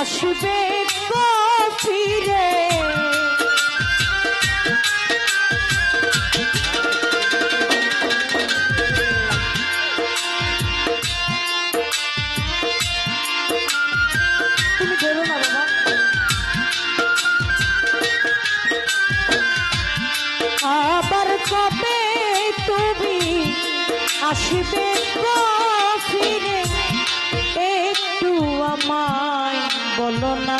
আসবে তো ফিরে তুমি ধরো না বাবা আবার কবে তুমি আসবে তো ফিরে একটু আমায় বলো না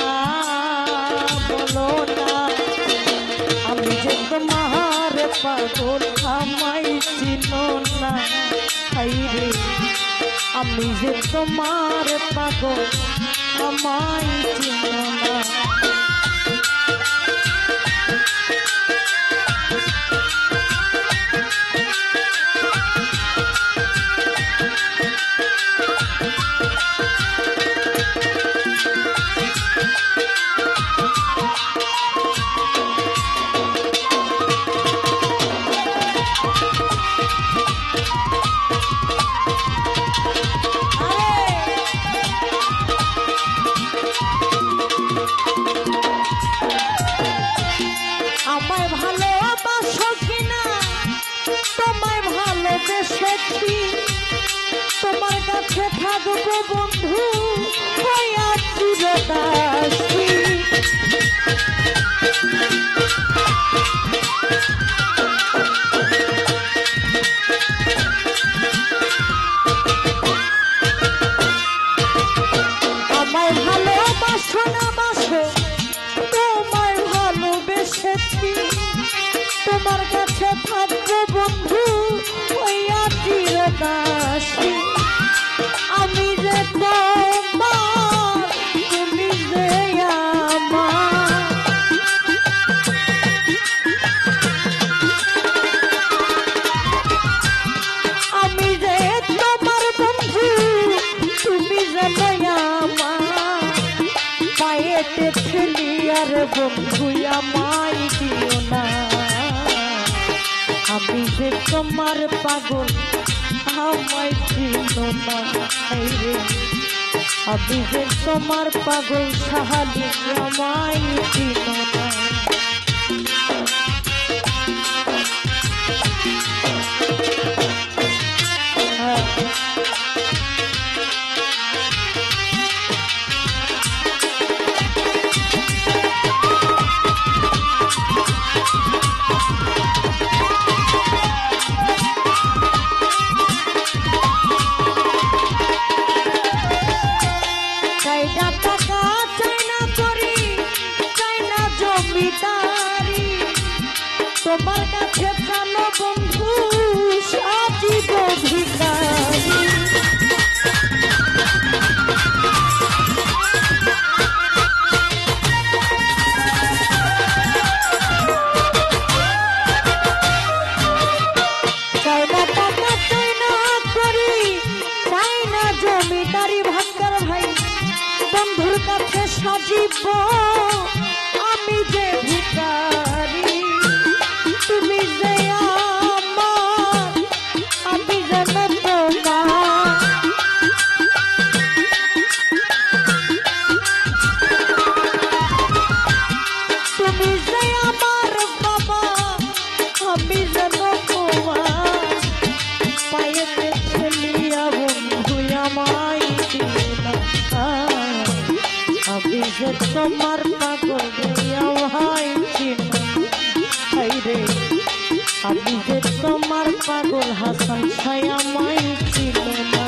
আমি যে তোমার পাগল আমায় চিনো না হাইরে আমি যে তোমার পাগল আমায় চিনো না আমায় ভালোবাসো কিনা তোমায় ভালোবেসেছি তোমার কাছে থাকবো বন্ধু হইয়া চিরদাসী আমায় ভালোবাসো না বাসো তোমায় ভালোবেসেছি তোমার কাছে থাকবো বন্ধু হইয়া চিরদাসী আমি যে তোমার তুমি যে আমার আমি যে তোমার বন্ধু তুমি যে আমার পায়েতে ঠেলি আর বন্ধু আমায় দিও না আমি যে তোমার পাগল আমায় চিনো না রে আমি যে তোমার পাগল সাহালি আমায় চিনো না চাইনা টাকা চাইনা করি চাইনা জমিদারি তোমার কাছে চালো বন্ধু সাজিব ভিখারি চাইনা টাকা চাইনা করি চাইনা জমিদারি ভাগ্যের ভাই বন্ধুর কাছে সাজিব আমি যে ভিখারি তুমি যে আমার আমি যেন তোমার তুমি যে আমার বাবা আমি যেন তোমার পায়েতে ছেলিয়া বন্ধু আমায় দিও না আমি যে তোমার পাগল আমায় চিনো রে আমি যে তোমার পাগল হাসান ছাই আমায় চিনো না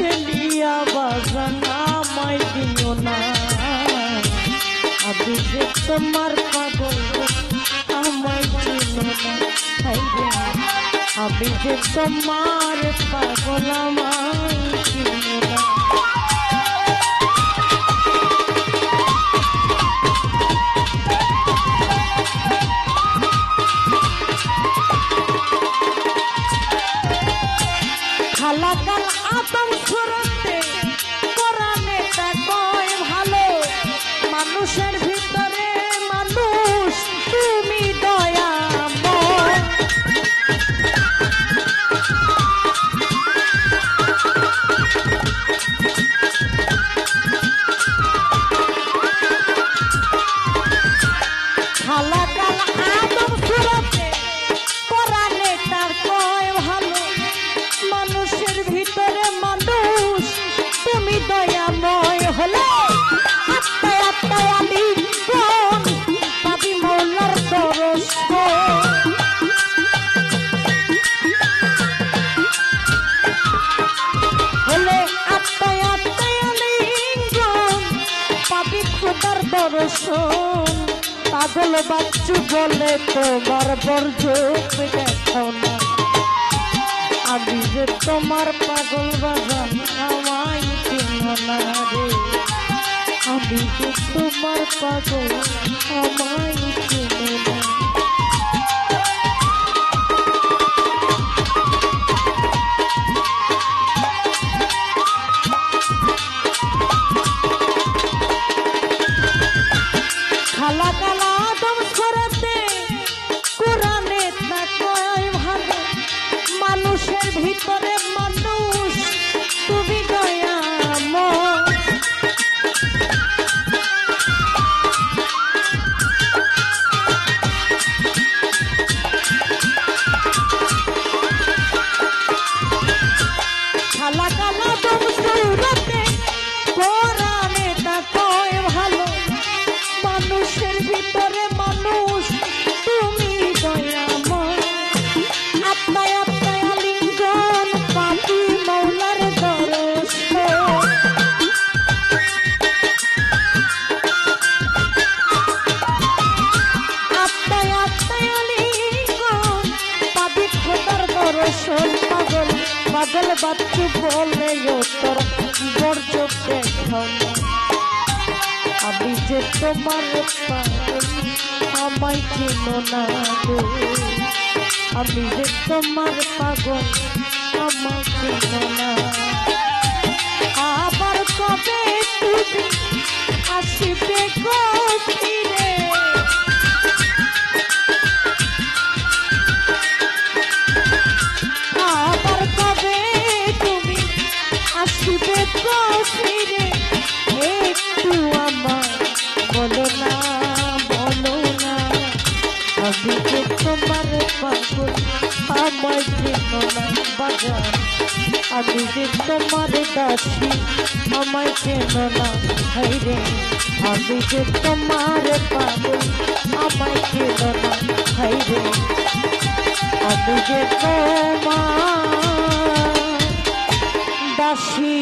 ঠেলিয়া বাজানা আমায় দিও না আমি যে তোমার পাগল আমায় চিনো না আমি যে তোমার পাগল আমায় চিনো না খালাকাল আদম সুরতে কোরআনে তা কয় ভালো মানুষের ভিতরে মানুষ তুমি দয়াময় খালাকাল আদম সুরতে কোরআনে তার কয় ভালো মানুষের ভিতরে মানুষ তুমি দয়াময় হলে আত্মায় আত্মায় আমি কোন পাবি মৌলার দরস হলে আত্মায় আত্মায় আমি কোন পাবি খোদার দর্শন পাগল বাচ্চু বলে তোমার বর্জ দেখাও না আমি যে তোমার পাগল বাজান আমায় চিনো না রে আমি যে তোমার পাগল আমায় চিনো না খালা কালা দম ছড়াতে কোরআনে তা কয় ভালো মানুষের ভিতরে মানুষ তুমি দয়াময় খালা কালা দম ছড়াতে কোরআনে তা কয় ভালো মানুষের ভিতরে মানুষ তুমি দয়াময় আত্মায় আত্মায় আলিঙ্গন পাপি মৌলার দরস আত্মায় আত্মায় আলিঙ্গন পাপি খোদার দর্শন পাগল পাগল বাচ্চু বলে তোর বর্জ দেখাও না আমি যে তোমার পাগল আমায় চিনো না গো আমি যে তোমার পাগল আমায় চিনো না আবার কবে তুমি আসিবে গো ফিরে আবার কবে তুমি আসিবে গো ফিরে একটু আমার বলো না আমি যে তোমার পাগল আমায় চিনো না বাজার আমি যে তোমার দাসী আমায় চেনো না হাইরে আমি যে তোমার পাগল আমায় চেনো না হাইরে আমি যে তোমার দাসী